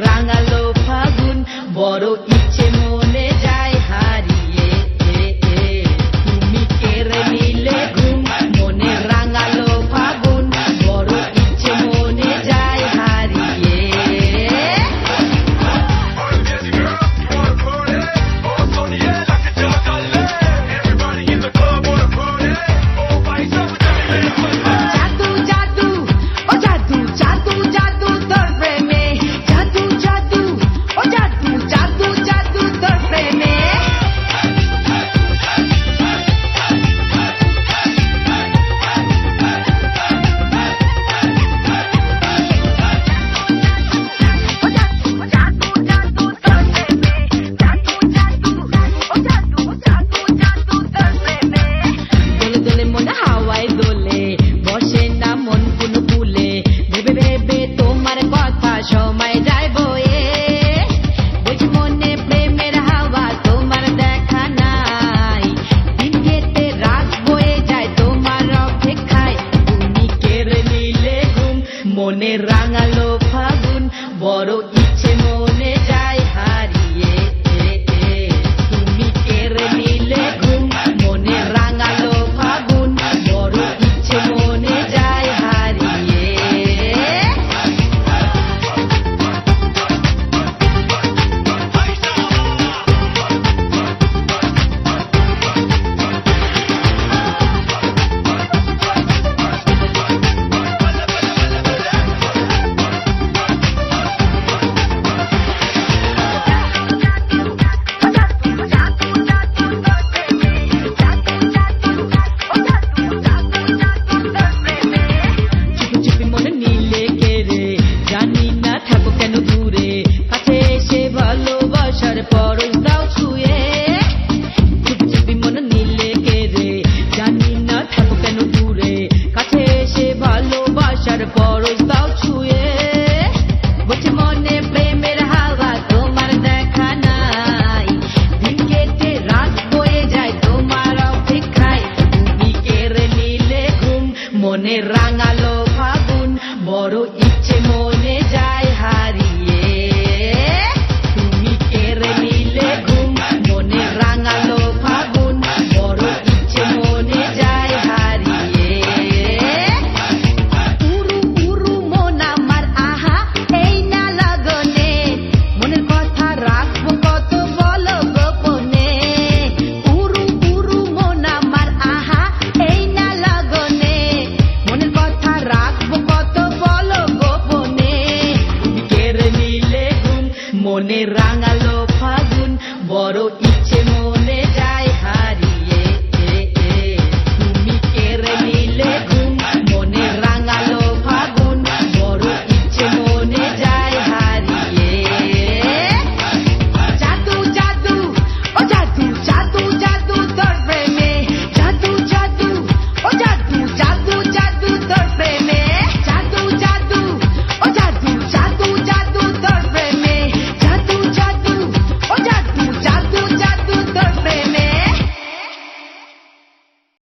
রাঙালো ফাগুন বড় ইচ্ছে মনে যায় হারিয়ে তুমি কেড়ে নিলে ঘুম মনে রাঙালো ফাগুন বড় ইচ্ছে মনে যায় হারিয়ে জাদু জাদু ও জাদু জাদু জাদু তোর প্রেমে জাদু জাদু ও জাদু জাদু জাদু তোর প্রেমে দোলে দোলে মন হাওয়ায় দোলে বসে না মন কোনো ভুলে ভেবে ভেবে তোমার কথা সময় যায় বয়ে বুঝি মনে প্রেমের হাওয়া তোমার দেখা নাই দিন কেটে রাত বয়ে যায় তোমার অপেক্ষায় তুমি কেড়ে নিলে ঘুম মনে রাঙালো ফাগুন বড় ইচ্ছে মনে যায় হারিয়ে তুমি কেড়ে নিলে ঘুম মনে রাঙালো ফাগুন বড় ইচ্ছে মনে যায় হারিয়ে চুপি চুপি মনে নিলে কেড়ে জানি না থাকো কেন দূরে কাছে এসে ভালোবাসার পরশ দাও ছুঁয়ে চুপি চুপি মনে নিলে কেড়ে জানি না থাকো কেন দূরে কাছে এসে ভালোবাসার পরশ দাও ছুঁয়ে বলছে মনে প্রেমের হাওয়া তোমার দেখা নাই দিন কেটে রাত বয়ে যায় তোমার অপেক্ষায় তুমি কেড়ে নিলে ঘুম মনে রাঙালো ফাগুন বড় ইচ্ছে মনে যায় হারিয়ে তুমি কেড়ে নিলে ঘুম মনে রাঙালো ফাগুন বড় ইচ্ছে মনে যায় হারিয়ে উরু উরু মন আমার আহা এই না লগনে মনের কথা রাখবো কত বলো গোপনে উরু উরু মন আমার আহা এই না লগনে মনের কথা রাখবো কত বলো গোপনে তুমি কেড়ে নিলে ঘুম মনে রাঙালো